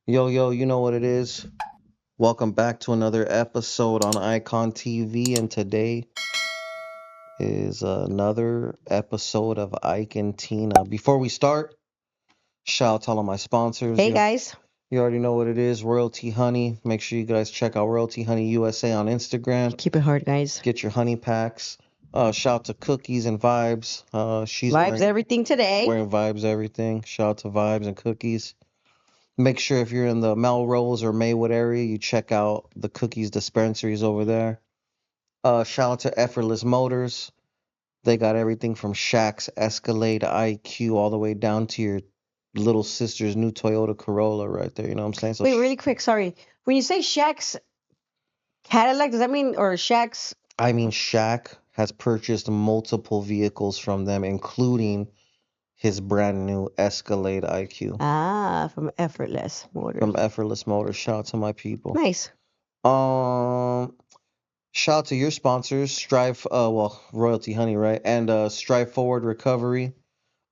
Yo, yo, you know what it is. Welcome back to another episode on Eyekon TV, and today is another episode of Ike and Tina. Before we start, shout out to all of my sponsors. Hey guys. You already know what it is. Royalty Honey. Make sure you guys check out Royalty Honey USA on Instagram. Keep it hard, guys. Get your honey packs. Shout out to Cookies and Vibes. She's Vibes everything today. wearing Vibes everything. Shout out to Vibes and Cookies. Make sure if you're in the Melrose or Maywood area, you check out the Cookies dispensaries over there. Shout out to Effortless Motors. They got everything from Shaq's Escalade IQ all the way down to your little sister's new Toyota Corolla right there. You know what I'm saying? So Wait, really quick, sorry. When you say Shaq's Cadillac, does that mean or Shaq's I mean, Shaq has purchased multiple vehicles from them, including his brand new Escalade IQ from Effortless Motors. from Effortless Motors. Shout out to my people. Nice. Um, Shout out to your sponsors, Royalty Honey, right? And Strive Forward Recovery.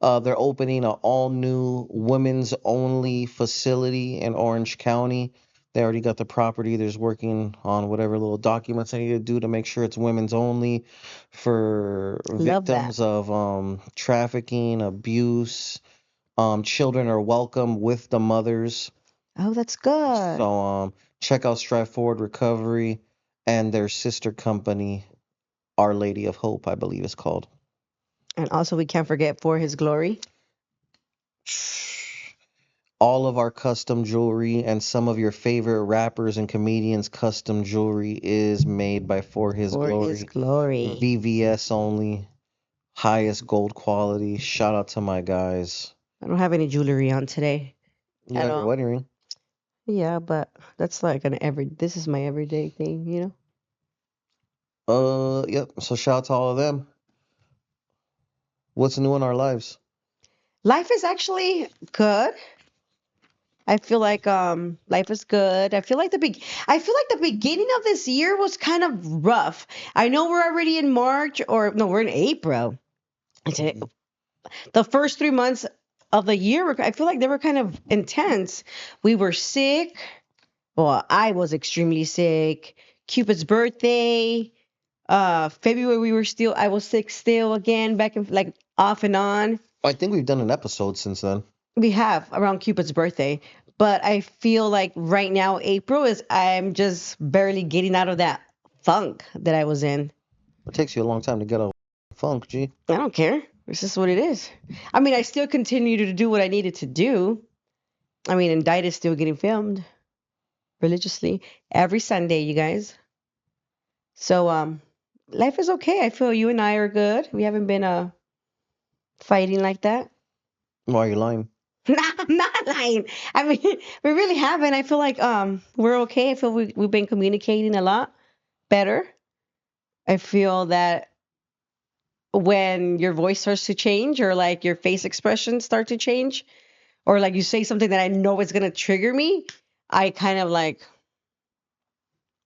They're opening an all-new women's only facility in Orange County. They already got the property. They're just working on whatever little documents they need to do to make sure it's women's only for Love that. victims of trafficking, abuse. Children are welcome with the mothers. Oh, that's good. So check out Strive Forward Recovery and their sister company, Our Lady of Hope, I believe it's called. And also we can't forget For His Glory. All of our custom jewelry and some of your favorite rappers and comedians' custom jewelry is made by For His For Glory. His Glory. VVS only, highest gold quality. Shout out to my guys. I don't have any jewelry on today. You At got your all. wedding ring. Yeah, but that's like this is my everyday thing, you know? Yep. So shout out to all of them. What's new in our lives? Life is actually good. I feel like life is good. I feel like the beginning of this year was kind of rough. I know we're already in March or no, we're in April. I say the first 3 months of the year I feel like they were kind of intense. We were sick. Well, I was extremely sick. Cupid's birthday. February I was sick still again, back and like off and on. I think we've done an episode since then. We have around Cupid's birthday, but I feel like right now I'm just barely getting out of that funk that I was in. It takes you a long time to get a funk, G. I don't care. It's just what it is. I mean, I still continue to do what I needed to do. I mean, and Diet is still getting filmed religiously every Sunday, you guys. So life is okay. I feel you and I are good. We haven't been fighting like that. Why are you lying? I'm not lying. I mean, we really haven't. I feel like we're okay. I feel we've been communicating a lot better. I feel that when your voice starts to change or like your face expressions start to change or like you say something that I know is going to trigger me, I kind of like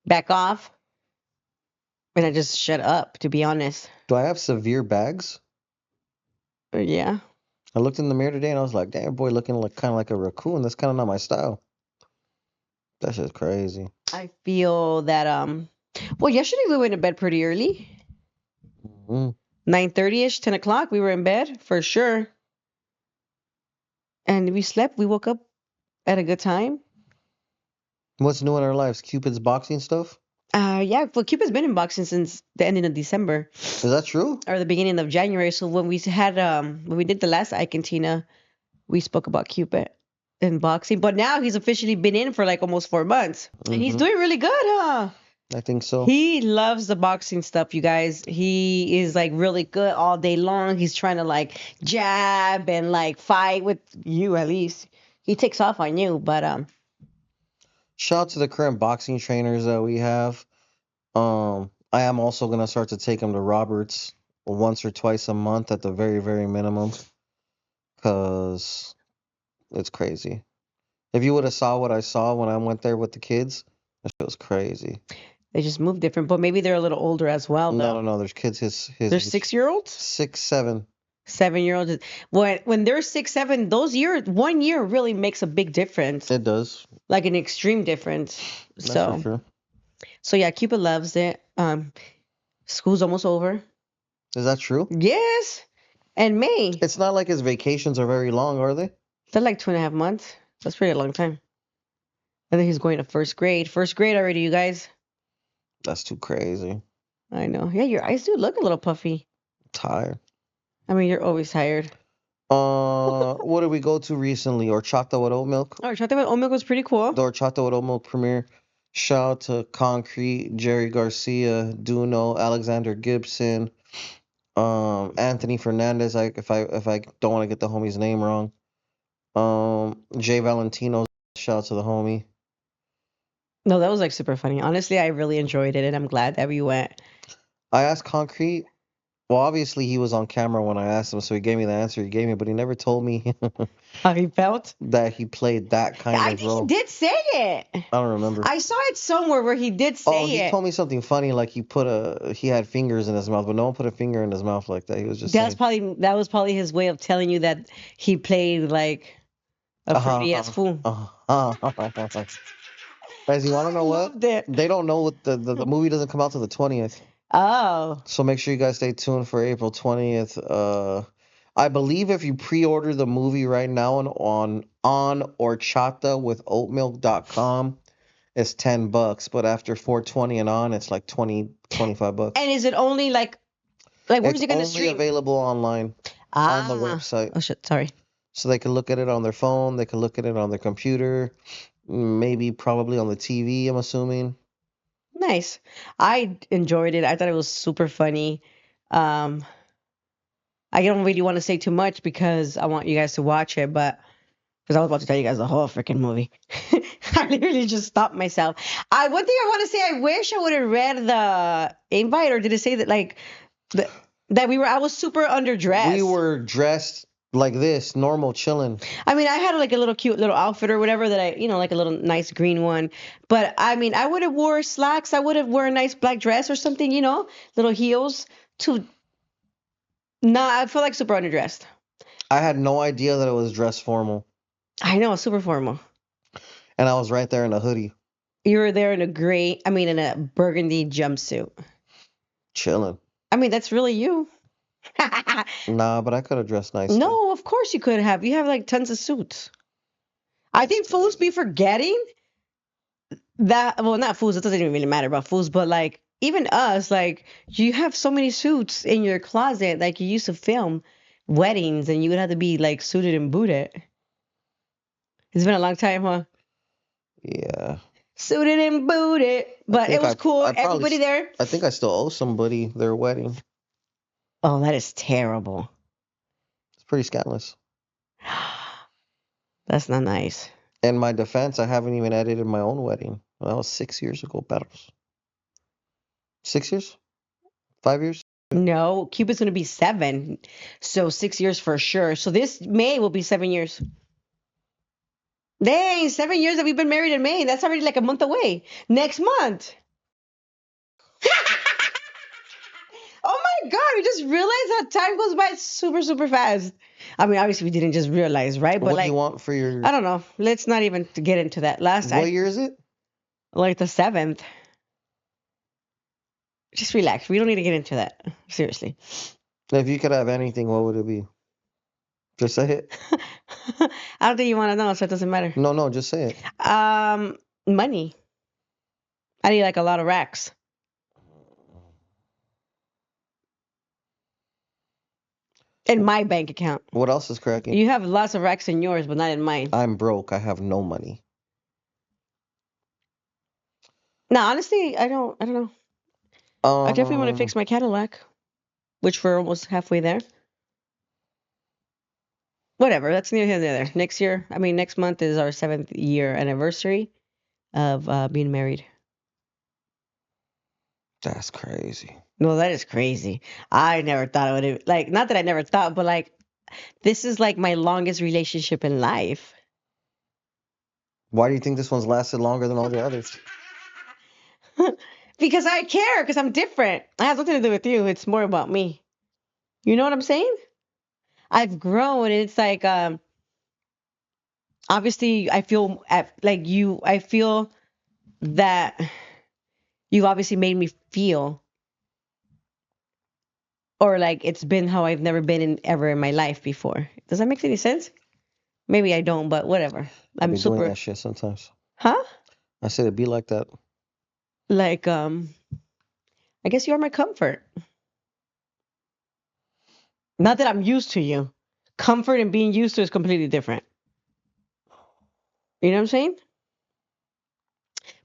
back off and I just shut up, to be honest. Do I have severe bags? Yeah. I looked in the mirror today and I was like, damn, boy, looking like kind of like a raccoon. That's kind of not my style. That shit's crazy. I feel that well, yesterday we went to bed pretty early. Mm-hmm. 9:30ish, 10 o'clock, we were in bed for sure. And we slept. We woke up at a good time. What's new in our lives? Cupid's boxing stuff? Yeah, well, Cupid's been in boxing since the ending of December Is that true? or the beginning of January. So when we did the last Ike and Tina, we spoke about Cupid in boxing. But now he's officially been in for like almost 4 months. And he's doing really good, huh? I think so. He loves the boxing stuff, you guys. He is like really good all day long. He's trying to like jab and like fight with you at least. He takes off on you, but Shout out to the current boxing trainers that we have. I am also gonna start to take him to Roberts once or twice a month at the very, very minimum, cause it's crazy. If you would have saw what I saw when I went there with the kids, that shit was crazy. they just move different. But maybe they're a little older as well, though. No. There's kids his They're age. 6-year-olds? 6, 7. 7-year-olds. When they're 6, 7, those years, 1 year really makes a big difference, It does. like an extreme difference. That's for So, sure. so yeah, Cupid loves it. School's almost over. Is that true? Yes, and May. It's not like his vacations are very long, are they? They're like 2.5 months. That's pretty a long time. And then he's going to first grade. First grade already, you guys. That's too crazy. I know. Yeah, your eyes do look a little puffy. Tired. I mean, you're always tired. What did we go to recently? Horchata with oat milk? Oh, chocolate with oat milk was pretty cool. The Horchata with oat milk premiere. Shout out to Concrete, Jerry Garcia, Duno, Alexander Gibson, Anthony Fernandez. If I don't want to get the homie's name wrong. Jay Valentino. Shout out to the homie. No, that was like super funny. Honestly, I really enjoyed it, and I'm glad that we went. I asked Concrete. Well, obviously he was on camera when I asked him, so he gave me the answer he gave me, but he never told me How he felt? that he played that kind I of think he role. did say it. I don't remember. I saw it somewhere where he did Oh, say he it. told me something funny, like he had fingers in his mouth, but no one put a finger in his mouth like that. He was just saying, That was probably his way of telling you that he played like a uh-huh, fruity ass fool. Guys, you want to I know what? loved it. They don't know what the movie doesn't come out till the 20th. Oh, So make sure you guys stay tuned for April 20th. I believe if you pre-order the movie right now on horchatawithoatmilk.com, it's $10, but after 420 and on, it's like 20, $25. and is it only like where It's is it gonna only stream? available online on the website. Oh shit, sorry. So they can look at it on their phone, they can look at it on their computer, maybe probably on the TV, I'm assuming. Nice. I enjoyed it. I thought it was super funny. Um, I don't really want to say too much because I want you guys to watch it, but because I was about to tell you guys the whole freaking movie. I literally just stopped myself. One thing I want to say, I wish I would have read the invite, or did it say that that I was super underdressed. We were dressed like this, normal, chilling. I mean, I had like a little cute little outfit or whatever that like a little nice green one. But I mean, I would have wore slacks. I would have worn a nice black dress or something, little heels to. Nah, I feel like super underdressed. I had no idea that it was dress formal. I know, super formal. And I was right there in a hoodie, You were there in in a burgundy jumpsuit. chilling. I mean, that's really you. Nah, but I could have dressed nicely. No, of course you could have. You have like tons of suits. I think fools be forgetting that. Well, not fools. It doesn't even really matter about fools, but like even us, like you have so many suits in your closet. Like you used to film weddings, and you would have to be like suited and booted. It's been a long time, huh? Yeah. Suited and booted, but it was cool. Everybody there. I think I still owe somebody their wedding. Oh, that is terrible. It's pretty scandalous. That's not nice. In my defense, I haven't even edited my own wedding. That was 6 years ago, perros. 6 years? 5 years? No, Cupid's going to be 7. So 6 years for sure. So this May will be 7 years. Dang, 7 years that we've been married in May. That's already like a month away. Next month. Oh my God, we just realized how time goes by super, super fast. I mean, obviously we didn't just realize, right? But What do you want for your... I don't know. Let's not even get into that. What year is it? Like the 7th. Just relax. We don't need to get into that. Seriously. If you could have anything, what would it be? Just say it. I don't think you want to know, so it doesn't matter. No, just say it. Money. I need like a lot of racks. In my bank account. What else is cracking? You have lots of racks in yours, but not in mine. I'm broke. I have no money. No, honestly, I don't know. I definitely want to fix my Cadillac, which we're almost halfway there. Whatever, that's neither here nor there. Next month is our 7th year anniversary of being married. That's crazy. No, that is crazy. I never thought it would have, not that I never thought, but this is like my longest relationship in life. Why do you think this one's lasted longer than all the others? Because I care, because I'm different. It has nothing to do with you. It's more about me. You know what I'm saying? I've grown. And it's like, obviously, I feel like you. I feel that you obviously made me feel, or like it's been how I've never been in ever in my life before. Does that make any sense? Maybe I don't, but whatever. I I'm be doing super, that shit sometimes. huh? I said it'd be like that. Like, I guess you are my comfort. Not that I'm used to you. Comfort and being used to is completely different. You know what I'm saying?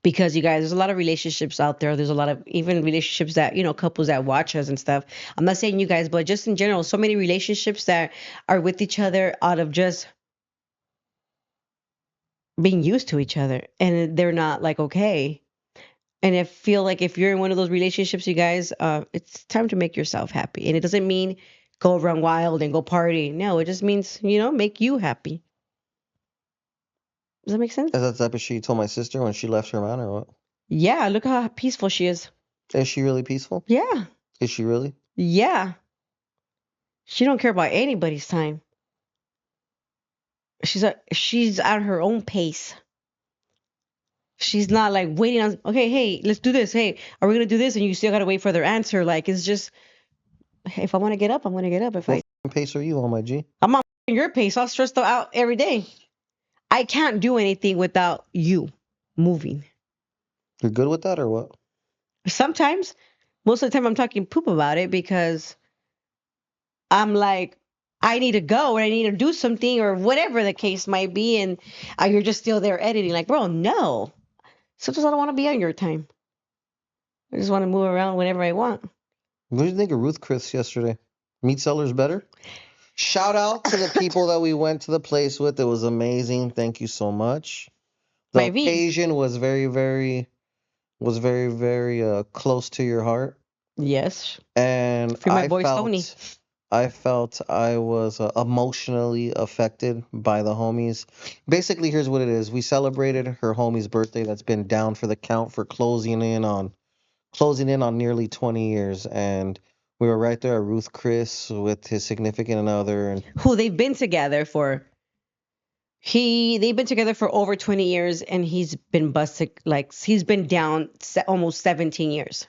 Because you guys, there's a lot of relationships out there. There's a lot of even relationships that, couples that watch us and stuff. I'm not saying you guys, but just in general, so many relationships that are with each other out of just being used to each other. And they're not like, okay. And I feel like if you're in one of those relationships, you guys, it's time to make yourself happy. And it doesn't mean go run wild and go party. No, it just means, make you happy. Does that make sense? Is that the type of shit you told my sister when she left her man, or what? Yeah, look how peaceful she is. Is she really peaceful? Yeah. Is she really? Yeah. She don't care about anybody's time. She's at her own pace. She's not like waiting on, okay, hey, let's do this. Hey, are we gonna do this? And you still gotta wait for their answer. Like it's just, hey, if I want to get up, I'm gonna get up. What pace are you on, my G? I'm on your pace, I'm stressed out every day. I can't do anything without you moving. You're good with that, or what? Sometimes, most of the time, I'm talking poop about it because I'm like, I need to go or I need to do something or whatever the case might be. And you're just still there editing. Like, bro, no. Sometimes I don't want to be on your time. I just want to move around whenever I want. What did you think of Ruth Chris yesterday? Meat Sellers better? Shout out to the people that we went to the place with. It was amazing. Thank you so much. The My V. occasion was very close to your heart. Yes. And For my boy Stoney. I felt I was emotionally affected by the homies. Basically, here's what it is. We celebrated her homie's birthday that's been down for the count for closing in on nearly 20 years, and we were right there at Ruth Chris with his significant other, and Who they've been together for. They've been together for over 20 years and he's been busted, like he's been down almost 17 years.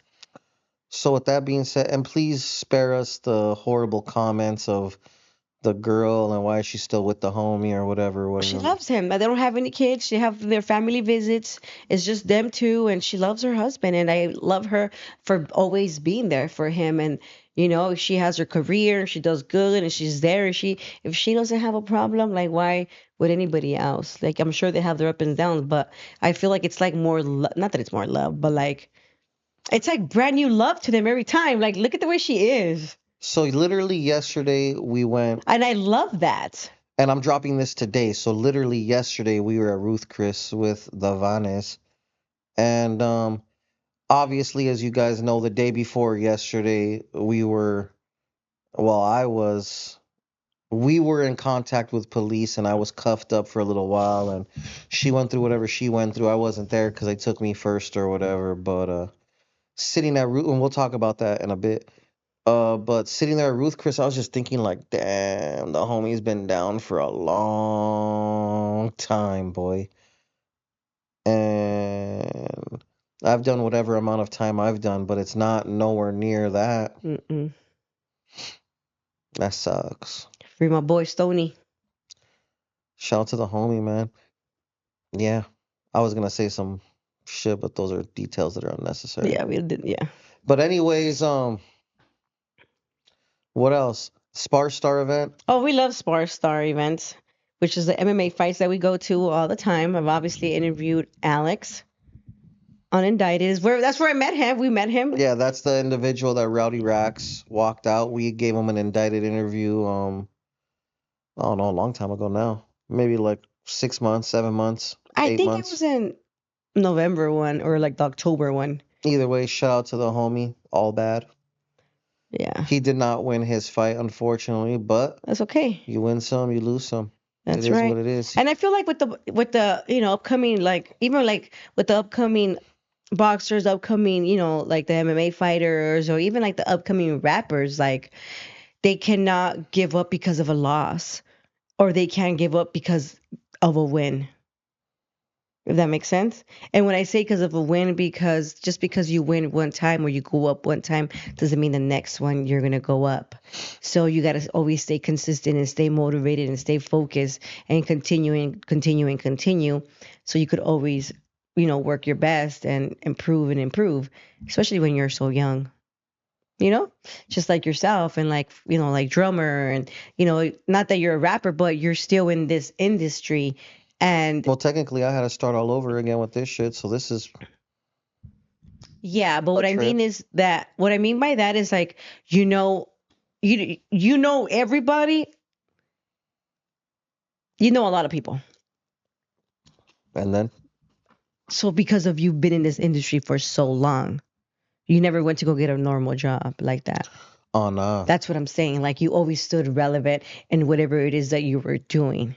so with that being said, and please spare us the horrible comments of the girl and why is she still with the homie or whatever. She loves him. They don't have any kids. She have their family visits. It's just them two, and she loves her husband. And I love her for always being there for him. And she has her career. She does good, and she's there. And if she doesn't have a problem, like why would anybody else? Like I'm sure they have their ups and downs, but I feel like it's like more. Not that it's more love, but like it's like brand new love to them every time. Like look at the way she is. So literally yesterday we went, And I love that. and I'm dropping this today. So literally yesterday we were at Ruth Chris with the Vanes, and obviously, as you guys know, the day before yesterday I was we were in contact with police, and I was cuffed up for a little while, and she went through whatever she went through. I wasn't there because they took me first or whatever, but sitting at Ruth, and we'll talk about that in a bit. But sitting there at Ruth Chris, I was just thinking like, damn, the homie's been down for a long time, boy. And I've done whatever amount of time I've done, but it's not nowhere near that. Mm-mm. That sucks. Free my boy Stoney. Shout out to the homie, man. Yeah, I was gonna say some shit, but those are details that are unnecessary. Yeah, we did. Yeah. But anyways, what else? Spar Star event. Oh, we love Spar Star events, which is the MMA fights that we go to all the time. I've obviously interviewed Alex, unindicted. That's where I met him. We met him. Yeah, that's the individual that Rowdy Rax walked out. We gave him an indicted interview. I don't know, a long time ago now. Maybe like 6 months, 7 months, I eight think it months. was in November one or like the October one. Either way, shout out to the homie. All bad. Yeah, He did not win his fight, unfortunately, but that's okay. you win some, you lose some. That's It is right. what it is. And I feel like with the upcoming, like even like with the upcoming boxers, upcoming like the MMA fighters or even like the upcoming rappers, like they cannot give up because of a loss, or they can't give up because of a win. If that makes sense. And when I say because of a win, because just because you win one time or you go up one time doesn't mean the next one you're gonna go up. So you gotta always stay consistent and stay motivated and stay focused and continue. So you could always, work your best and improve, especially when you're so young. Just like yourself and like, like drummer and, not that you're a rapper, but you're still in this industry. And Well, technically, I had to start all over again with this shit. So this is yeah, but a what I trip. mean is that what I mean by that is like, you know everybody, you know a lot of people. And then, So because of you been in this industry for so long, you never went to go get a normal job like that. oh nah, That's what I'm saying. Like you always stood relevant in whatever it is that you were doing.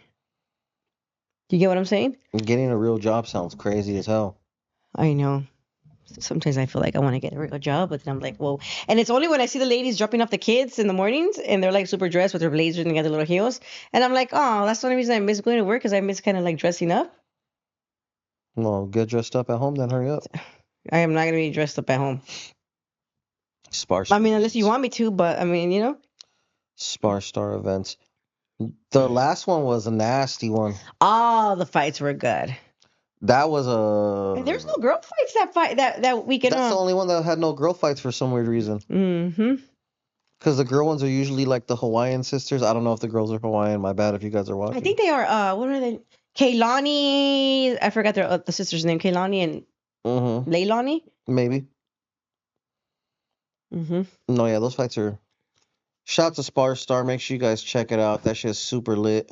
You get what I'm saying? getting a real job sounds crazy as hell. I know. Sometimes I feel like I want to get a real job, but then I'm like, whoa. And it's only when I see the ladies dropping off the kids in the mornings and they're like super dressed with their blazers and they got their little heels. And I'm like, oh, that's the only reason I miss going to work because I miss kind of like dressing up. Well, get dressed up at home, then hurry up. I am not going to be dressed up at home. Sparse. I mean, unless you want me to, but I mean. Sparse Star events. The last one was a nasty one. All the fights were good. That was And there's no girl fights that weekend. That's the only one that had no girl fights for some weird reason. Mm-hmm. Because the girl ones are usually like the Hawaiian sisters. I don't know if the girls are Hawaiian. My bad if you guys are watching. I think they are, what are they? Kaylani, I forgot the sister's name. Kaylani and Leilani? Maybe. Mm-hmm. No, yeah, those fights are. Shout out to Spar Star. Make sure you guys check it out. That shit's super lit.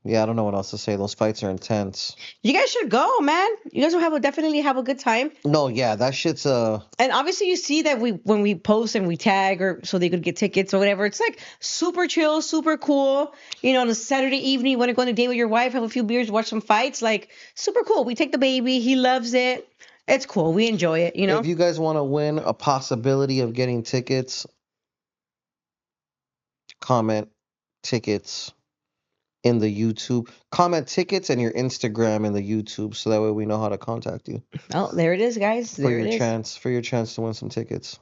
Yeah, I don't know what else to say. Those fights are intense. You guys should go, man. You guys will definitely have a good time. No, yeah, that shit's And obviously you see that when we post and we tag or so they could get tickets or whatever, it's like super chill, super cool. On a Saturday evening, you want to go on a date with your wife, have a few beers, watch some fights, like super cool. We take the baby, he loves it. It's cool. We enjoy it, If you guys want to win a possibility of getting tickets, comment tickets in the YouTube. Comment tickets and your Instagram in the YouTube so that way we know how to contact you. Oh, there it is, guys. For There your it is. chance to win some tickets.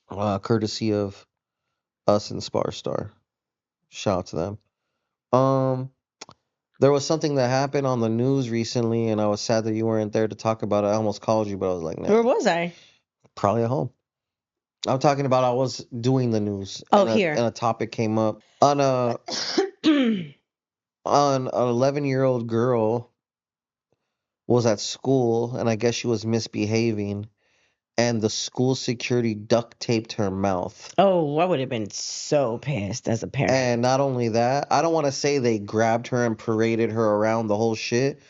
Courtesy of us and Spar Star. Shout out to them. There was something that happened on the news recently, and I was sad that you weren't there to talk about it. I almost called you, but I was like, nah. Where was I? Probably at home. I'm talking about I was doing the news. Oh, and here. And a topic came up on an 11-year-old girl was at school, and I guess she was misbehaving, and the school security duct taped her mouth. Oh, I would have been so pissed as a parent. And not only that, I don't want to say they grabbed her and paraded her around the whole shit,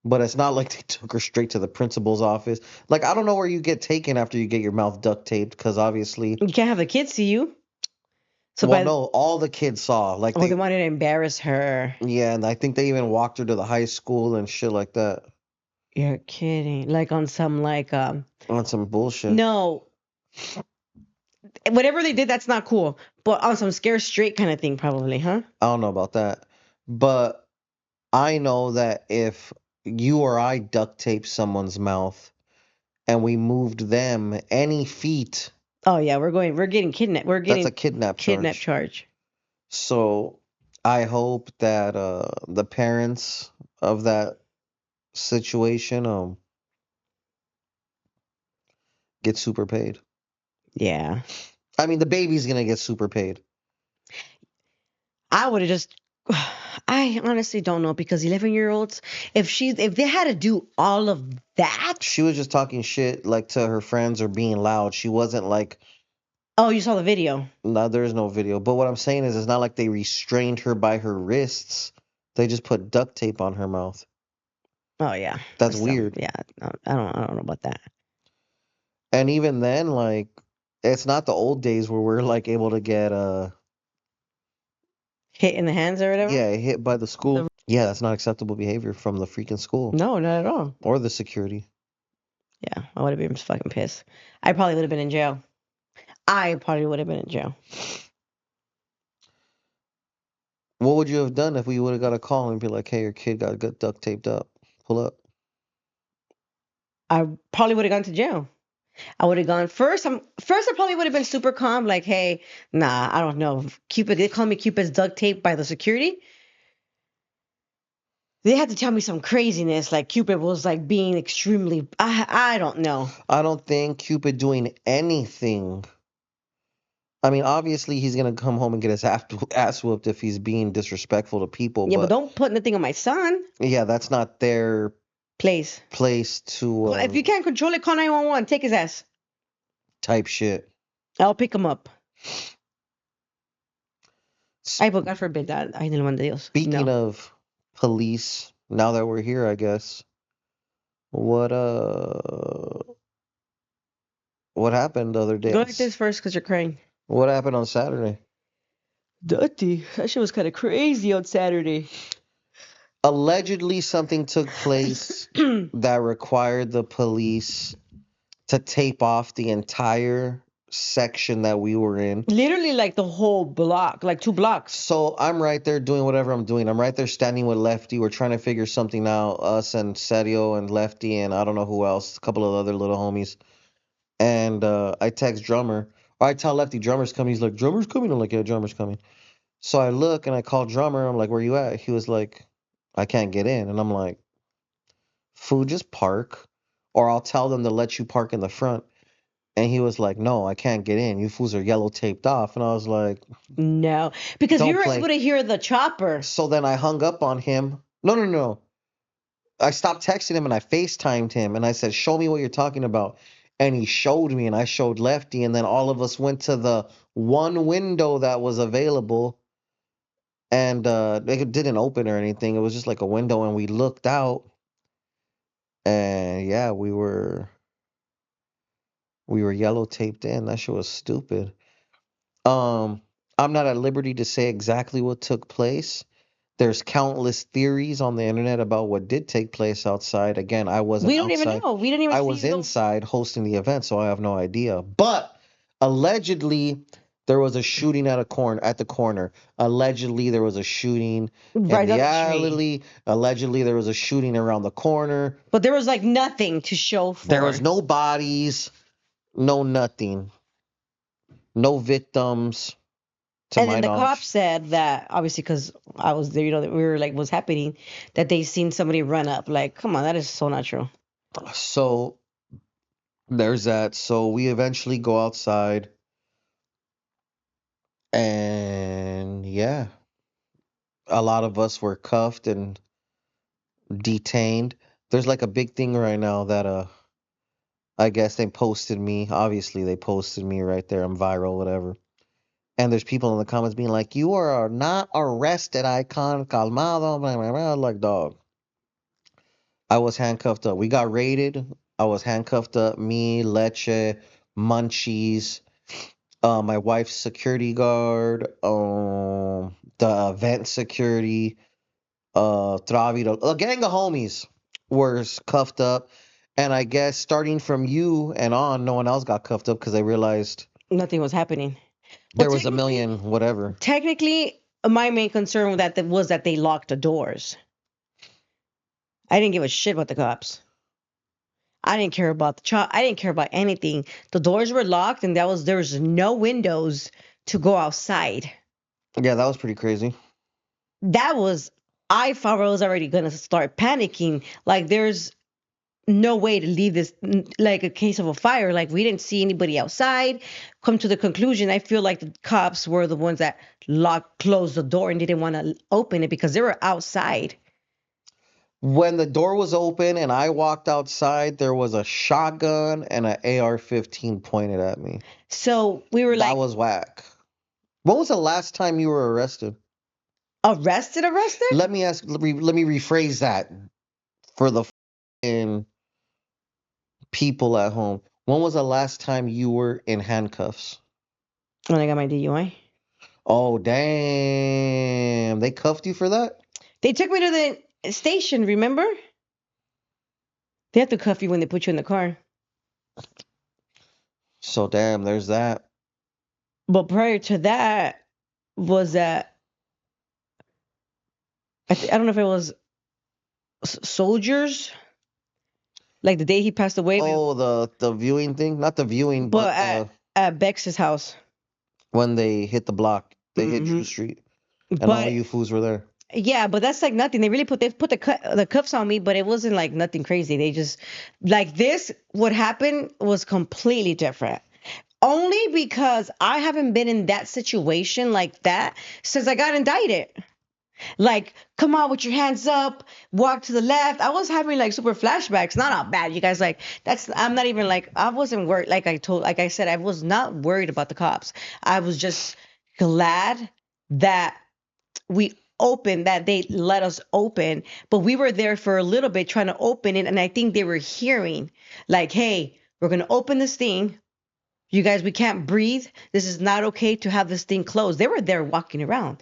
but it's not like they took her straight to the principal's office. Like, I don't know where you get taken after you get your mouth duct taped, because obviously. You can't have the kids see you. So well, no, all the kids saw. Like, they wanted to embarrass her. Yeah, and I think they even walked her to the high school and shit like that. You're kidding. Like on some on some bullshit. No. Whatever they did, that's not cool. But on some scare straight kind of thing, probably, huh? I don't know about that. But I know that if you or I duct tape someone's mouth and we moved them any feet. Oh yeah, we're getting kidnapped. That's a kidnap charge. So I hope that the parents of that situation get super paid. Yeah. I mean, the baby's gonna get super paid. I would have just. I honestly don't know because 11-year-olds, if they had to do all of that. She was just talking shit like to her friends or being loud. She wasn't like. Oh, you saw the video? No, there's no video. But what I'm saying is, it's not like they restrained her by her wrists. They just put duct tape on her mouth. Oh yeah. That's weird. Yeah, no, I don't know about that. And even then, like, it's not the old days where we're like able to get hit in the hands or whatever. Yeah, hit by the school. Yeah, that's not acceptable behavior from the freaking school. No, not at all. Or the security. Yeah, I would have been fucking pissed. I probably would have been in jail. I probably would have been in jail. What would you have done if we would have got a call and be like, "Hey, your kid got duct taped up. Pull up." I probably would have gone to jail. I would have gone first. First, I probably would have been super calm, like, "Hey, nah, I don't know. Cupid, they call me Cupid's duct tape by the security. They had to tell me some craziness, like Cupid was like being extremely. I don't know. I don't think Cupid doing anything. I mean, obviously he's gonna come home and get his ass whooped if he's being disrespectful to people, Yeah, but but don't put nothing on my son. yeah, that's not their Please. place to If you can't control it, call 911. Take his ass. type shit. I'll pick him up. S- Ay, but God forbid that. Ay, del man de Dios. Speaking No. of police, now that we're here, I guess, what what happened the other day? Go like this first because you're crying. What happened on Saturday? Dirty. That shit was kind of crazy on Saturday. Allegedly, something took place that required the police to tape off the entire section that we were in. Literally like the whole block, like 2 blocks. So I'm right there doing whatever I'm doing. I'm right there standing with Lefty. We're trying to figure something out, us and Sergio and Lefty and I don't know who else, a couple of other little homies. And I text Drummer, or I tell Lefty, Drummer's coming. He's like, Drummer's coming? I'm like, yeah, Drummer's coming. So I look and I call Drummer. I'm like, where you at? He was like, I can't get in. And I'm like, fool, just park. Or I'll tell them to let you park in the front. And he was like, no, I can't get in. You fools are yellow taped off. And I was like, No, because we don't were play. able to hear the chopper. So then I hung up on him. No, no, no. I stopped texting him and I FaceTimed him and I said, show me what you're talking about. And he showed me and I showed Lefty. And then all of us went to the one window that was available. And it didn't open or anything. It was just like a window. And we looked out. And yeah, we were yellow taped in. That shit was stupid. Um, I'm not at liberty to say exactly what took place. There's countless theories on the internet about what did take place outside. Again, I wasn't We don't even outside. know. We didn't even I see was the. inside hosting the event, so I have no idea. But allegedly, there was a shooting at the corner. Allegedly, there was a shooting in Right the down the street. alley. Allegedly, there was a shooting around the corner. But there was like nothing to show for. There was no bodies, no nothing, no victims, to And my then the cops knowledge. said that obviously because I was there, that we were like, what's happening, that they seen somebody run up. Like, come on, that is so not true. So there's that. So we eventually go outside, and yeah, a lot of us were cuffed and detained. There's like a big thing right now that I guess they posted me. Obviously, they posted me right there. I'm viral, whatever. And there's people in the comments being like, "You are not arrested, Eyekon, calmado." Blah, blah, blah. Like, dog, I was handcuffed up. We got raided. I was handcuffed up. Me, Leche, Munchies, my wife's security guard, the event security, Travito, a gang of homies were cuffed up. And I guess starting from you and on, no one else got cuffed up because they realized Nothing was happening. Well, there was a million, whatever. technically, my main concern with that was that they locked the doors. I didn't give a shit about the cops. I didn't care about I didn't care about anything. The doors were locked, and there was no windows to go outside. Yeah, that was pretty crazy. That was I thought I was already gonna start panicking. Like there's no way to leave this like a case of a fire. Like we didn't see anybody outside. Come to the conclusion, I feel like the cops were the ones that closed the door and didn't want to open it because they were outside. When the door was open and I walked outside, there was a shotgun and an AR-15 pointed at me. So we were That like, was whack. When was the last time you were arrested? arrested? Let me rephrase that for the f***ing people at home. When was the last time you were in handcuffs? When I got my DUI. Oh, damn. They cuffed you for that? They took me to the station, remember? They have to cuff you when they put you in the car. So, damn, there's that. But prior to that was that I don't know if it was soldiers, like the day he passed away, Oh, the viewing thing, not the viewing, but but at Bex's house. when they hit the block, they hit True Hmm. Street, and all But you fools were there. yeah, but that's like nothing. They put the cuffs on me, but it wasn't like nothing crazy. They just like this. What happened was completely different. Only because I haven't been in that situation like that since I got indicted. Like, come on with your hands up, walk to the left. I was having like super flashbacks. Not bad, you guys. Like, I'm not even like, I wasn't worried. Like I said, I was not worried about the cops. I was just glad that that they let us open, but we were there for a little bit trying to open it. And I think they were hearing, like, hey, we're going to open this thing. You guys, we can't breathe. This is not okay to have this thing closed. They were there walking around,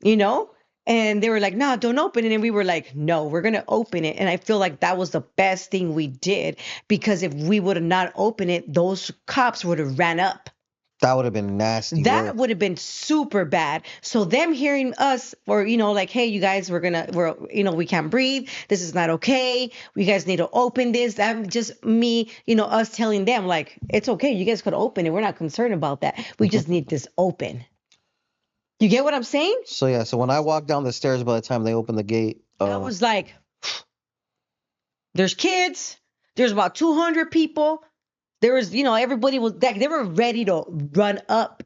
you know? And they were like, no, don't open it. And we were like, no, we're going to open it. And I feel like that was the best thing we did, because if we would have not opened it, those cops would have ran up. That would have been nasty That work. would have been super bad. So them hearing us, or like, hey, you guys, we can't breathe. This is not okay. You guys need to open this. That just me, us telling them like, it's okay. You guys could open it. We're not concerned about that. We just need this open. You get what I'm saying? So yeah, so when I walked down the stairs, by the time they opened the gate, I was like, there's kids. There's about 200 people. There was, everybody was like, they were ready to run up.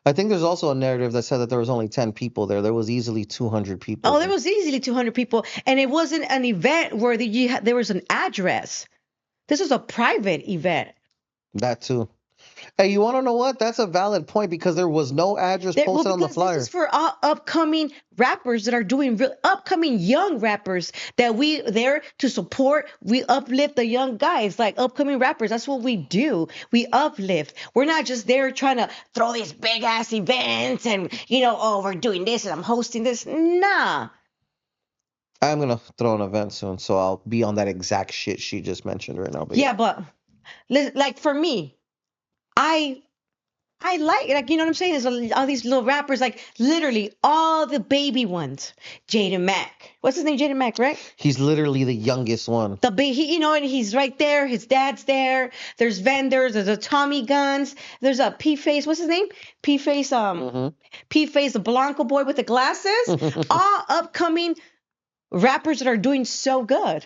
I think there's also a narrative that said that there was only 10 people there. There was easily 200 people Oh, there there. was easily 200 people, and it wasn't an event where there was an address. This was a private event. That too. Hey, you want to know what? That's a valid point because there was no address Well, posted on the because this flyer. is for upcoming rappers that are doing upcoming young rappers that we there to support. We uplift the young guys, like upcoming rappers. That's what we do. We uplift. We're not just there trying to throw these big ass events and oh, we're doing this and I'm hosting this. Nah. I'm gonna throw an event soon, so I'll be on that exact shit she just mentioned right now. But Yeah, yeah, but like for me, I like you know what I'm saying? There's all these little rappers, like literally all the baby ones. Jaden Mack. What's his name? Jaden Mack, right? he's literally the youngest one. And he's right there. His dad's there. There's vendors. There's a Tommy Guns. There's a P Face. What's his name? P Face. P Face, the Blanco boy with the glasses. All upcoming rappers that are doing so good.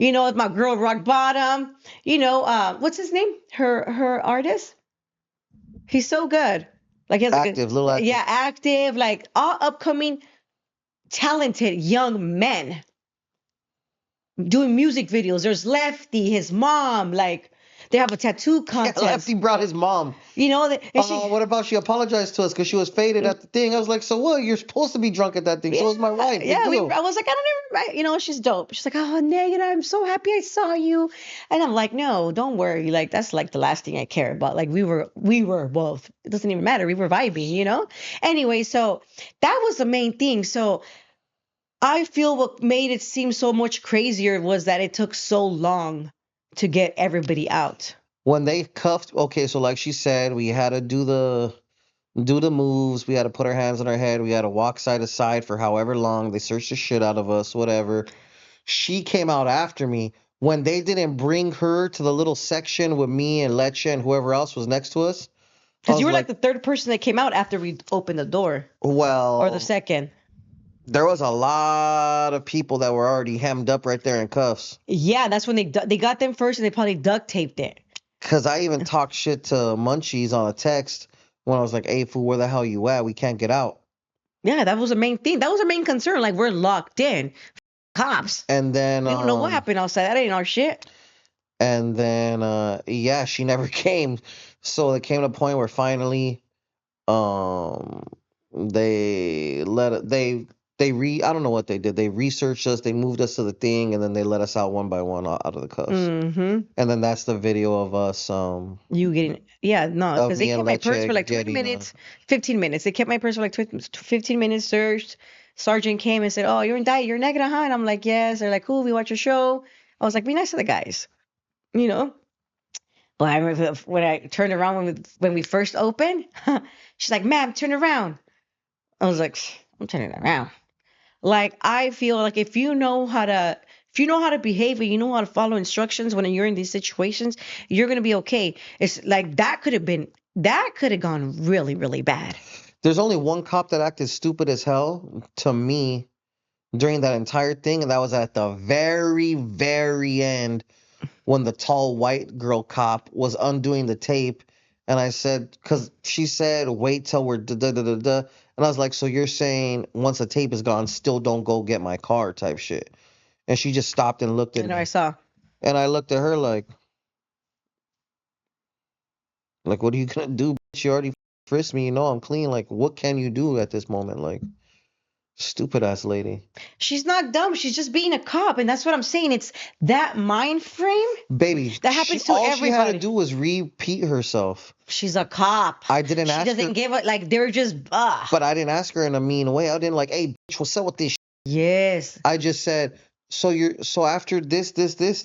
My girl Rock Bottom. What's his name? Her artist. He's so good. Like he has Active, little active. yeah, active, like all upcoming talented young men doing music videos. There's Lefty, his mom, like they have a tattoo contest. Lefty brought his mom. What about she apologized to us because she was faded at the thing? I was like, so what? You're supposed to be drunk at that thing. So was my wife. Yeah, I was like, I don't even, she's dope. She's like, oh, negative. I'm so happy I saw you. And I'm like, no, don't worry. Like, that's like the last thing I care about. Like, we were both. It doesn't even matter. We were vibing. Anyway, so that was the main thing. So I feel what made it seem so much crazier was that it took so long to get everybody out. When they cuffed, okay, so like she said, we had to do the moves. We had to put our hands on our head. We had to walk side to side for however long. They searched the shit out of us, whatever. She came out after me. When they didn't bring her to the little section with me and Leche and whoever else was next to us, I Because was you were like like, the third person that came out after we opened the door, or the well, second. there was a lot of people that were already hemmed up right there in cuffs. Yeah, that's when they got them first, and they probably duct taped it. Because I even talked shit to Munchies on a text when I was like, hey, fool, where the hell you at? We can't get out. Yeah, that was the main thing. That was the main concern. Like, we're locked in. Cops. And then We don't know what happened outside. That ain't our shit. And then yeah, she never came. So it came to a point where finally um they let I don't know what they did. They researched us, they moved us to the thing, and then they let us out one by one out of the cuffs. Mm-hmm. And then that's the video of us You getting, yeah, no, of because they me and kept my purse Leche for like 20 getting minutes, 15 minutes. They kept my purse for like 15 minutes, searched. Sergeant came and said, oh, you're indicted, you're negative, huh? And I'm like, yes. They're like, cool, we watch your show. I was like, be nice to the guys, you know? But I remember when I turned around when we first opened, she's like, "Ma'am, turn around." I was like, "I'm turning around." Like I feel like if you know how to behave and you know how to follow instructions when you're in these situations, you're gonna be okay. It's like that could have gone really, really bad. There's only one cop that acted stupid as hell to me during that entire thing, and that was at the very, very end when the tall white girl cop was undoing the tape. And I said, because she said, wait till we're da da da da da. And I was like, so you're saying once the tape is gone, still don't go get my car type shit. And she just stopped and looked I at know I me. saw. And I looked at her like, what are you gonna do? Bitch? You already frisked me, you know I'm clean. Like, what can you do at this moment? Like, stupid ass lady. She's not dumb. She's just being a cop, and that's what I'm saying. It's that mind frame Baby, that she happens to all she had to everybody. do was repeat herself. She's a cop. I didn't She ask her, doesn't give a like. They're just but I didn't ask her in a mean way. I didn't like, hey, bitch, what's up with this? yes, I just said, so after this, because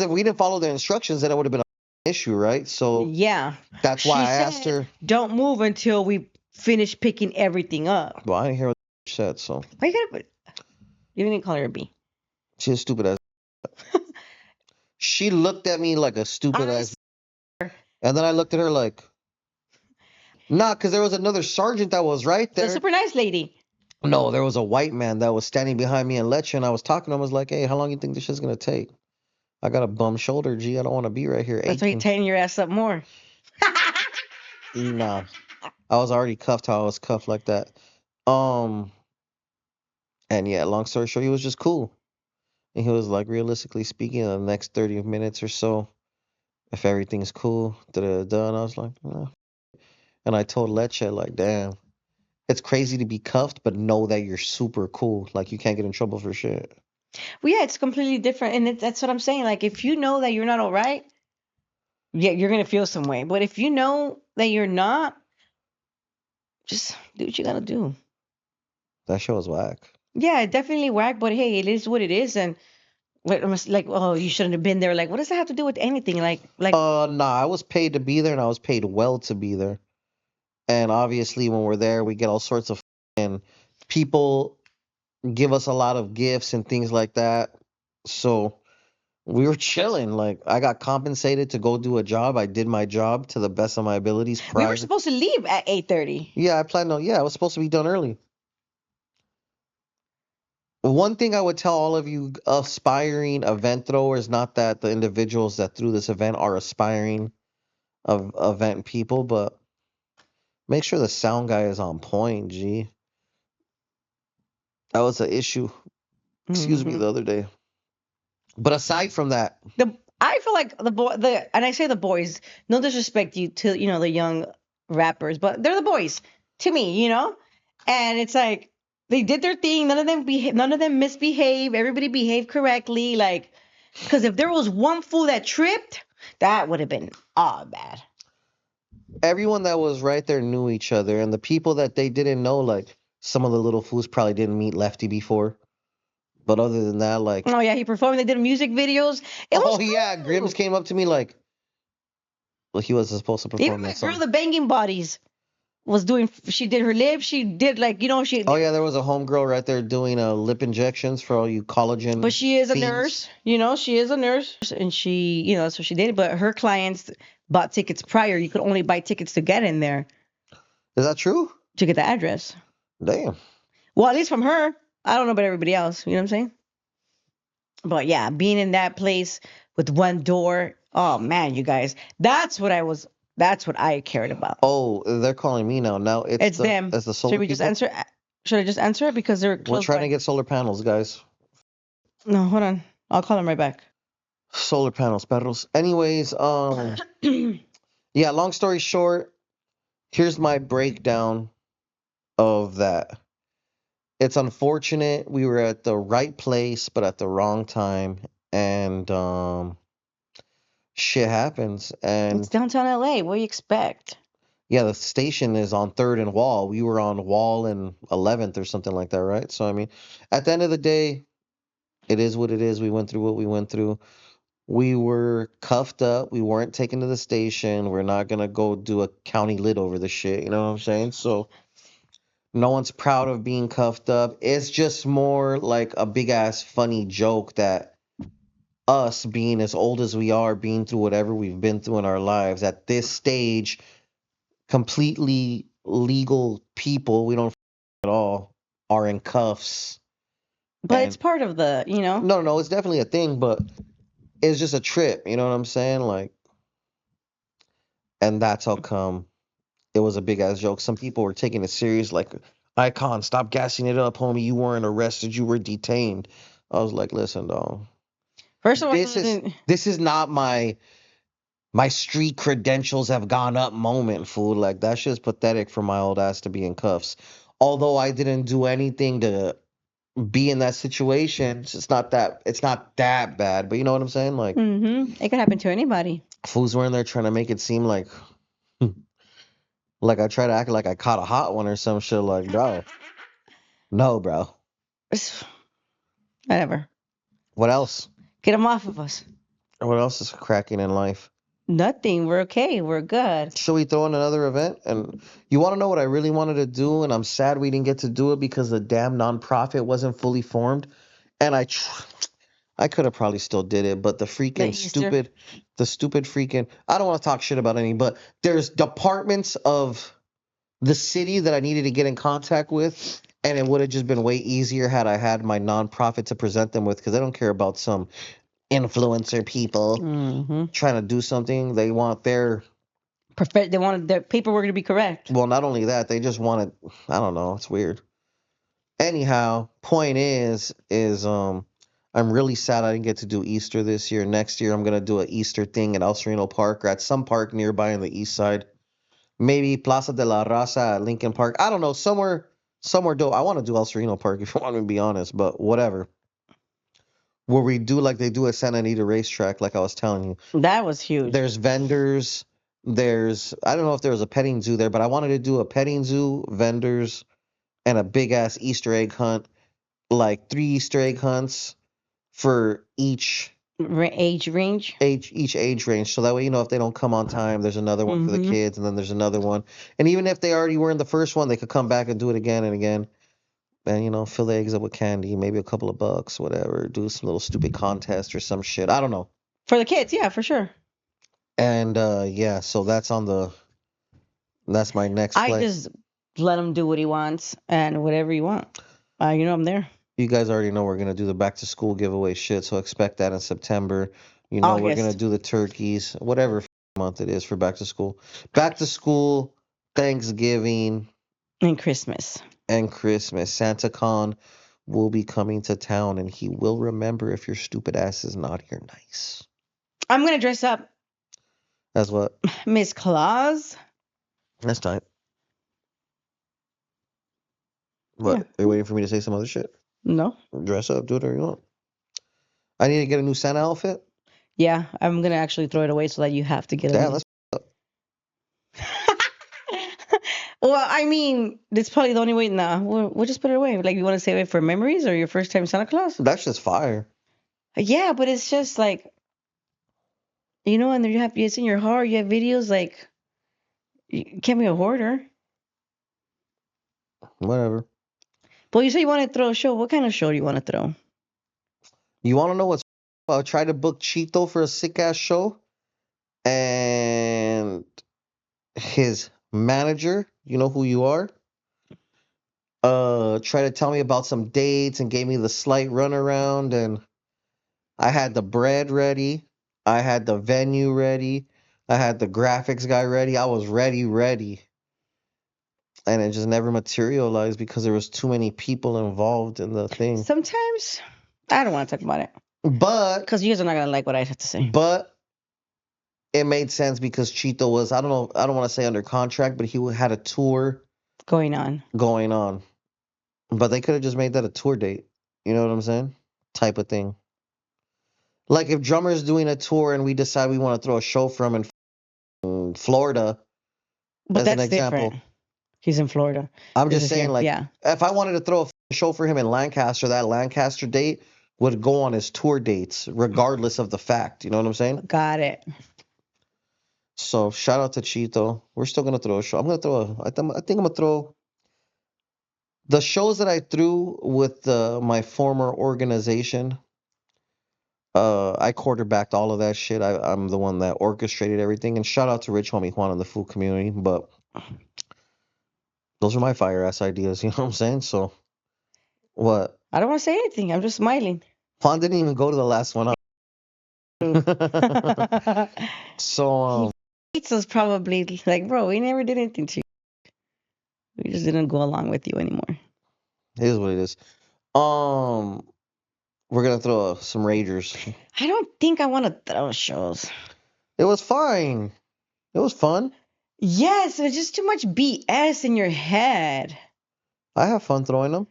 if we didn't follow the instructions, then it would have been an issue, right? So yeah. that's why She I asked said, her. "Don't move until we finish picking everything up." Well, I didn't hear what she said, so Why you gotta put? You didn't call her a B. she's stupid as. She looked at me like a stupid I ass, and then I looked at her like, nah, because there was another sergeant that was right the there. super nice lady. No, there was a white man that was standing behind me in lecture, and I was talking to him. I was like, hey, how long you think this shit's gonna take? I got a bum shoulder, G. I don't want to be right here That's why you aching. tighten your ass up more. Nah, I was already cuffed how I was cuffed like that. Um, and yeah, long story short, he was just cool. And he was like, realistically speaking, in the next 30 minutes or so, if everything's cool, da da da. And I was like, nah. And I told Leche, like, damn, it's crazy to be cuffed, but know that you're super cool. Like, you can't get in trouble for shit. Well, yeah, it's completely different, and that's what I'm saying. Like, if you know that you're not all right, yeah, you're gonna feel some way. But if you know that you're not, just do what you gotta do. That shit was whack. Yeah, definitely whack, but hey, it is what it is. And like, oh, you shouldn't have been there. Like, what does that have to do with anything? Like, Nah, I was paid to be there, and I was paid well to be there. And obviously, when we're there, we get all sorts of and people give us a lot of gifts and things like that. So we were chilling. Like I got compensated to go do a job. I did my job to the best of my abilities we were prior. supposed to leave at 8:30. Yeah, I planned on. Yeah, I was supposed to be done early. One thing I would tell all of you aspiring event throwers, not that the individuals that threw this event are aspiring of event people, but make sure the sound guy is on point. G, that was an issue. Excuse me, Hmm. the other day. But aside from that, I feel like and I say the boys, no disrespect you to the young rappers, but they're the boys to me, and it's like they did their thing. None of them misbehave. Everybody behaved correctly. Like, because if there was one fool that tripped, that would have been all bad. everyone that was right there knew each other, and the people that they didn't know, like some of the little fools probably didn't meet Lefty before. But other than that, like, Oh yeah, he performed. They did music videos. It oh was yeah, Grims cool. came up to me like, well, he wasn't supposed to Even perform my that girl, song. the banging bodies, was doing. She did her lips. She did like she. Oh yeah, there was a homegirl right there doing lip injections for all you But collagen she is a fiends. nurse, she is a nurse, and so she did it. But her clients bought tickets prior. You could only buy tickets to get in there Is that true? to get the address. Damn. Well, at least from her. I don't know about everybody else. You know what I'm saying? But yeah, being in that place with one door. Oh man, you guys, That's what I cared about. Oh, they're calling me now. Now It's them. it's the Should solar we just people. answer? Should I just answer it because they're We're close trying to by? get solar panels, guys. No, hold on. I'll call them right back. Solar panels, perros. Anyways, yeah. Long story short, here's my breakdown of that. It's unfortunate we were at the right place but at the wrong time, and shit happens. It's And downtown LA. What do you expect? yeah, the station is on 3rd and Wall. We were on Wall and 11th or something like that, right? So I mean, at the end of the day, it is what it is. We went through what we went through. We were cuffed up. We weren't taken to the station. We're not gonna go do a county lit over the shit. You know what I'm saying? So no one's proud of being cuffed up. It's just more like a big ass funny joke that us being as old as we are, being through whatever we've been through in our lives at this stage, completely legal people, we don't at all, are in cuffs. But it's And part of the, no, no, it's definitely a thing, but it's just a trip. You know what I'm saying? Like, and that's how come it was a big ass joke. Some people were taking it serious, like, Eyekon, stop gassing it up, homie. You weren't arrested, you were detained. I was like, listen, dog. First of all, he This is wasn't. this is not my street credentials have gone up moment, fool. Like that shit's pathetic for my old ass to be in cuffs. Although I didn't do anything to be in that situation, it's not that bad. But you know what I'm saying? Like It could happen to anybody. fools were in there trying to make it seem like like I try to act like I caught a hot one or some shit. Like, bro, no, bro. Whatever. What else? Get them off of us. What else is cracking in life? Nothing. We're okay. We're good. Should we throw in another event? And you want to know what I really wanted to do? And I'm sad we didn't get to do it because the damn nonprofit wasn't fully formed. And I could have probably still did it, but the The freaking Easter. stupid freaking, I don't want to talk shit about any, but there's departments of the city that I needed to get in contact with. And it would have just been way easier had I had my nonprofit to present them with because I don't care about some influencer people Mm-hmm. trying to do something. They want their They wanted their paperwork to be correct. Well, not only that, they just wanted, I don't know, it's weird. Anyhow, point is I'm really sad I didn't get to do Easter this year. Next year I'm gonna do an Easter thing at El Sereno Park or at some park nearby on the east side. Maybe Plaza de la Raza at Lincoln Park. I don't know, somewhere dope. I want to do El Sereno Park if you want me to be honest, but whatever. Where we do like they do at Santa Anita Racetrack, like I was telling you. That was huge. There's vendors. I don't know if there was a petting zoo there, but I wanted to do a petting zoo, vendors, and a big ass Easter egg hunt, like 3 Easter egg hunts for Age range. each age range. So that way, if they don't come on time, there's another one for the Mm-hmm. kids, and then there's another one. And even if they already were in the first one, they could come back and do it again and again. And fill the eggs up with candy, maybe a couple of bucks, whatever. Do some little stupid contest or some shit. I don't know. For the kids, yeah, for sure. And yeah, so that's my next I play. just let him do what he wants and whatever you want. I'm there. You guys already know we're gonna do the back to school giveaway shit, so expect that in September. We're gonna August do the turkeys, whatever month it is for back to school. Back to school, Thanksgiving, and Christmas. and Christmas. Santa Con will be coming to town, and he will remember if your stupid ass is not here nice. I'm gonna dress up That's what. Miss Claus. That's time. What? Yeah. Are you waiting for me to say some other shit? No. Dress up, do whatever you want. I need to get a new Santa outfit. Yeah, I'm gonna actually throw it away so that you have to get it. Damn, that's Well, I mean, it's probably the only way. Nah, we'll just put it away. Like, you want to save it for memories or your first time Santa Claus? that's just fire. Yeah, but it's just like, and then it's in your heart. You have videos like, you can't be a hoarder. Whatever. Well, you say you want to throw a show. What kind of show do you want to throw? You want to know what's? I tried to book Cheeto for a sick ass show, and his manager, you know who you are, tried to tell me about some dates and gave me the slight runaround, and I had the bread ready, I had the venue ready, I had the graphics guy ready, I was ready, and it just never materialized because there was too many people involved in the thing. Sometimes I don't want to talk about it But because you guys are not gonna like what I have to say. But it made sense because Cheeto was, I don't know, I don't want to say under contract, but he had a tour Going on. But they could have just made that a tour date. You know what I'm saying? Type of thing. Like if Drummer's doing a tour and we decide we want to throw a show for him in Florida, But as an that's example. different. He's in Florida. I'm This just is saying, here. like, Yeah. if I wanted to throw a show for him in Lancaster, that Lancaster date, would go on his tour dates, regardless of the fact. You know what I'm saying? Got it. So shout out to Chito. We're still gonna throw a show. I'm gonna throw I think I'm gonna throw the shows that I threw with my former organization. I quarterbacked all of that shit. I'm the one that orchestrated everything. And shout out to Rich Homie Juan in the food community. But those are my fire ass ideas. You know what I'm saying? So what? I don't want to say anything. I'm just smiling. Juan didn't even go to the last one. So He hates us probably like, bro, we never did anything to you. We just didn't go along with you anymore. here's what it is. We're gonna throw some ragers. I don't think I want to throw shows. It was fine. It was fun. Yes, there's just too much BS in your head. I have fun throwing them.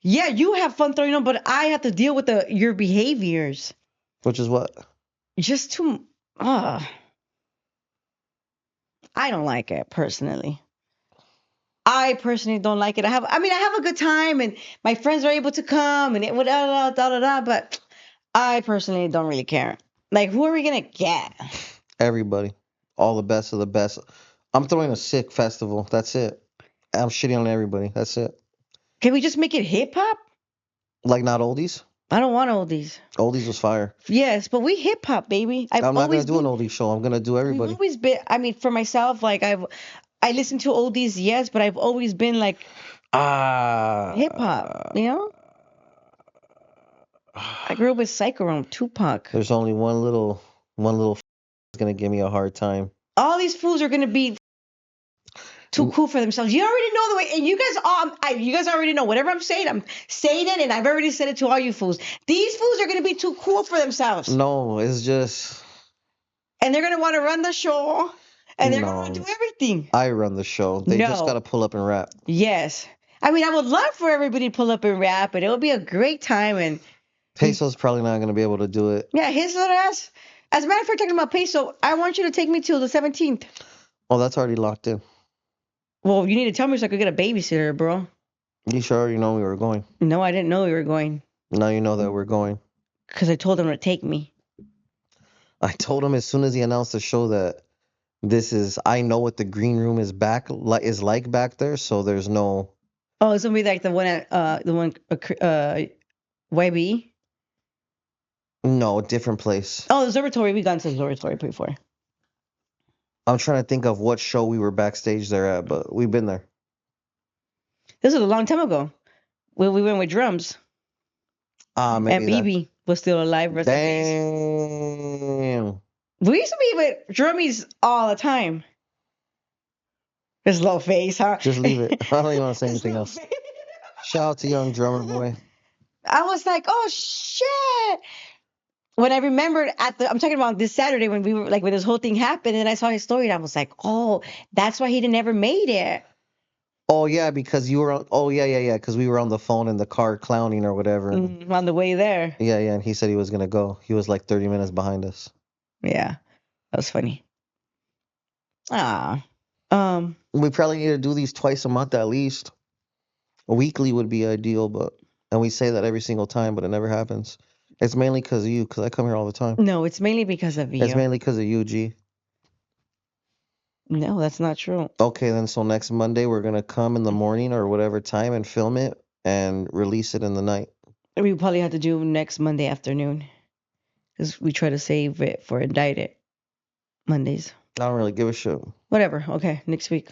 Yeah, you have fun throwing them, but I have to deal with your behaviors. Which is what? Just too. I don't like it personally. I personally don't like it. I have a good time, and my friends are able to come, and it would but I personally don't really care. Like, who are we gonna get? Everybody. All the best of the best. I'm throwing a sick festival. That's it. I'm shitting on everybody. That's it. Can we just make it hip hop? Like not oldies? I don't want oldies. Oldies was fire. Yes, but we hip hop, baby. I'm not gonna do an oldie show. I'm gonna do I've everybody. always been. I mean, for myself, like I listen to oldies, yes, but I've always been like hip hop. You know, I grew up with Psycho, Tupac. There's only one little that's gonna give me a hard time. All these fools are gonna be too cool for themselves. You already know the way, and you guys already know whatever I'm saying it, and I've already said it to all you fools. These fools are gonna be too cool for themselves. No, it's just. And they're gonna want to run the show, and they're gonna No. want to do everything. I run the show. They just No. gotta pull up and rap. Yes, I mean I would love for everybody to pull up and rap, and it would be a great time. And Peso's probably not gonna be able to do it. yeah, his little ass. As a matter of fact, talking about Peso, I want you to take me till the 17th. Oh, that's already locked in. Well, you need to tell me so I could get a babysitter, bro. You sure already know we were going? No, I didn't know we were going. Now you know that we're going. Because I told him to take me. I told him as soon as he announced the show that I know what the green room is like back there, so there's no. Oh, it's gonna be like the one at YB. No, different place. Oh, the observatory. We gone to the observatory before. I'm trying to think of what show we were backstage there at, but we've been there. This was a long time ago. We went with drums. Maybe And BB was still alive. Damn. We used to be with drummies all the time. His little face, huh? Just leave it. I don't even want to say anything else. Shout out to young drummer boy. I was like, oh shit. When I remembered I'm talking about this Saturday when we were like when this whole thing happened, and I saw his story, and I was like, oh, that's why he never made it. Oh yeah, because you were on. Oh yeah, because we were on the phone in the car clowning or whatever. On the way there. Yeah, and he said he was gonna go. He was like 30 minutes behind us. Yeah, that was funny. We probably need to do these twice a month at least. A weekly would be ideal, and we say that every single time, but it never happens. It's mainly because of you, because I come here all the time. No, it's mainly because of you. It's mainly because of you, G. No, that's not true. Okay, then so next Monday we're gonna come in the morning or whatever time and film it and release it in the night. We probably have to do next Monday afternoon because we try to save it for indicted Mondays. I don't really give a shit. Whatever. Okay, next week.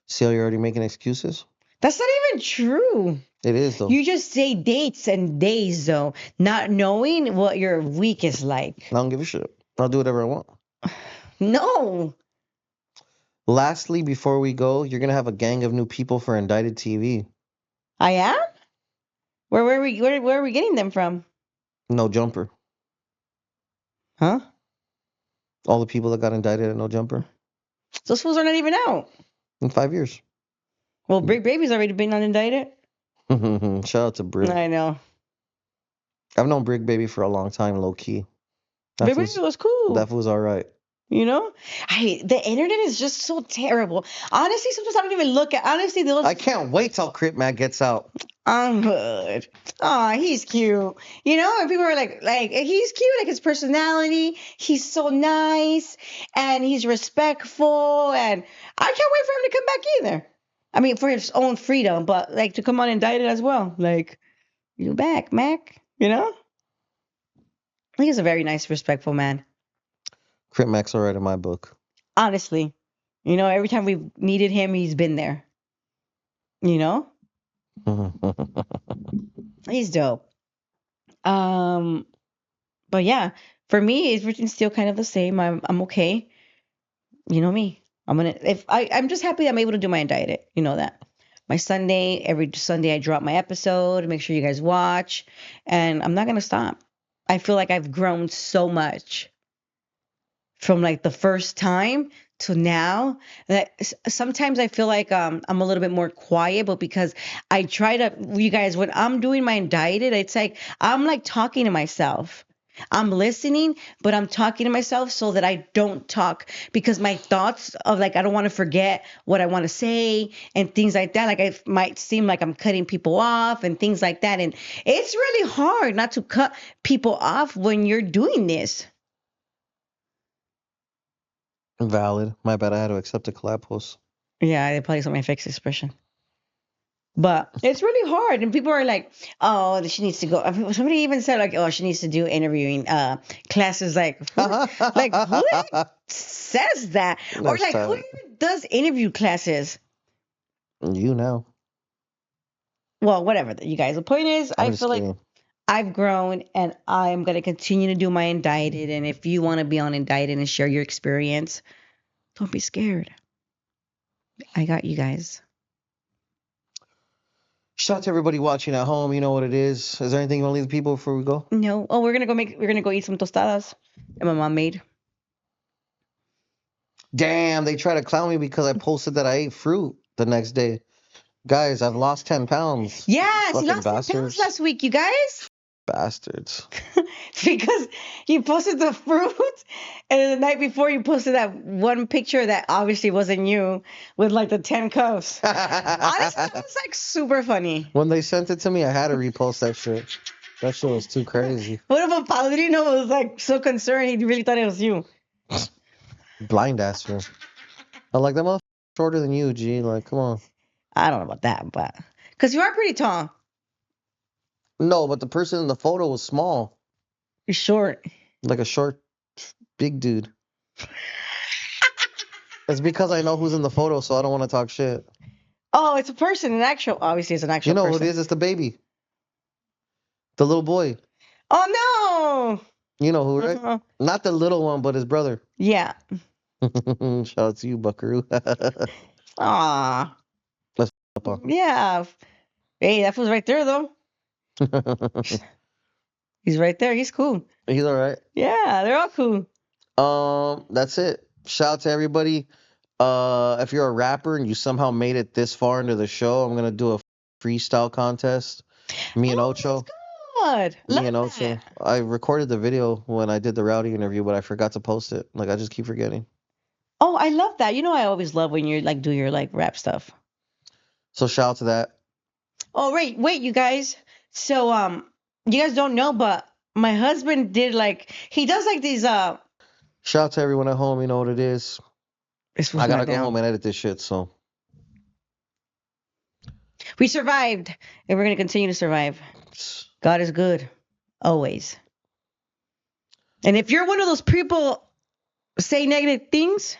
See how you're already making excuses? That's not even true. It is though. You just say dates and days though, not knowing what your week is like. I don't give a shit. I'll do whatever I want. No. Lastly, before we go, you're gonna have a gang of new people for Indicted TV. I am? Where are we getting them from? No Jumper. Huh? All the people that got indicted at No Jumper Those fools are not even out. in 5 years. Well, Brick Baby's already been indicted. Shout out to Brick. I know. I've known Brick Baby for a long time, low key. Brick Baby was cool. That was all right. You know, the internet is just so terrible. Honestly, sometimes I don't even look at. Honestly, those I can't wait till Crip Mac gets out. I'm good. Aw, he's cute. You know, and people are like he's cute, like his personality. He's so nice and he's respectful, and I can't wait for him to come back either. I mean, for his own freedom, but like to come on indicted as well. Like, you back, Mac. You know, he's a very nice, respectful man. Crip Mac's all right in my book. Honestly, you know, every time we've needed him, he's been there. You know, he's dope. But yeah, for me, everything's still kind of the same. I'm okay. You know me. I'm just happy I'm able to do my indicted. You know that. My Sunday, every Sunday I drop my episode. Make sure you guys watch, and I'm not gonna stop. I feel like I've grown so much from like the first time to now that sometimes I feel like I'm a little bit more quiet, but because I try to, you guys, when I'm doing my indicted, it's like I'm like talking to myself. I'm listening, but I'm talking to myself so that I don't talk because my thoughts of like I don't want to forget what I want to say and things like that. Like it might seem like I'm cutting people off and things like that. And it's really hard not to cut people off when you're doing this. Valid. My bad. I had to accept a collab post. Yeah, I probably saw my face expression. But it's really hard, and people are like, "Oh, she needs to go." I mean, somebody even said like, "Oh, she needs to do interviewing classes." Like who says that, or Next like who time. even does interview classes? You know. Well, whatever. You guys. The point is, I'm I just feel like kidding. I've grown, and I'm gonna continue to do my indicted. And if you want to be on indicted and share your experience, don't be scared. I got you guys. Shout out to everybody watching at home. You know what it is. Is there anything you want to leave the people before we go? No. Oh, we're gonna go eat some tostadas that my mom made. Damn, they try to clown me because I posted that I ate fruit the next day. Guys, I've lost 10 pounds. Yes, he Fucking lost 10 pounds bastards. last week, you guys. Bastards. Because you posted the fruit, and then the night before you posted that one picture that obviously wasn't you with like the 10 cups. Honestly, that was like super funny. When they sent it to me, I had to repost that shit. That shit was too crazy. What if a Padrino was like so concerned he really thought it was you? Blind ass her. I'm like, that motherfucker shorter than you, G. Like, come on. I don't know about that, but because you are pretty tall. No, but the person in the photo was small. You're short. Like a short, big dude. It's because I know who's in the photo, so I don't want to talk shit. Oh, it's a person, an actual. Obviously, it's an actual You know person. who it is? It's the baby. The little boy. Oh no! You know who, right? Uh-huh. Not the little one, but his brother. Yeah. Shout out to you, buckaroo. Aw. Let's up on. Yeah. Hey, that fool's right there though. He's right there. He's cool. He's all right. Yeah, they're all cool. That's it. Shout out to everybody. If you're a rapper and you somehow made it this far into the show, I'm gonna do a freestyle contest. Me and Ocho. God. Me Love and Ocho. that. I recorded the video when I did the Rowdy interview, but I forgot to post it. Like I just keep forgetting. Oh, I love that. You know, I always love when you like do your like rap stuff. So shout out to that. Oh, wait, you guys. So, you guys don't know, but my husband did like he does like these. Shout out to everyone at home. You know what it is. I gotta go home and edit this shit. So we survived, and we're gonna continue to survive. God is good, always. And if you're one of those people say negative things,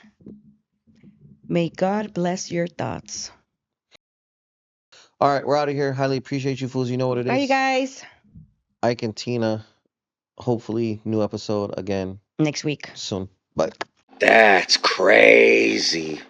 may God bless your thoughts. all right, we're out of here. Highly appreciate you fools. You know what it is. Bye, you guys. Ike and Tina. Hopefully, new episode again Next week. soon. Bye. That's crazy.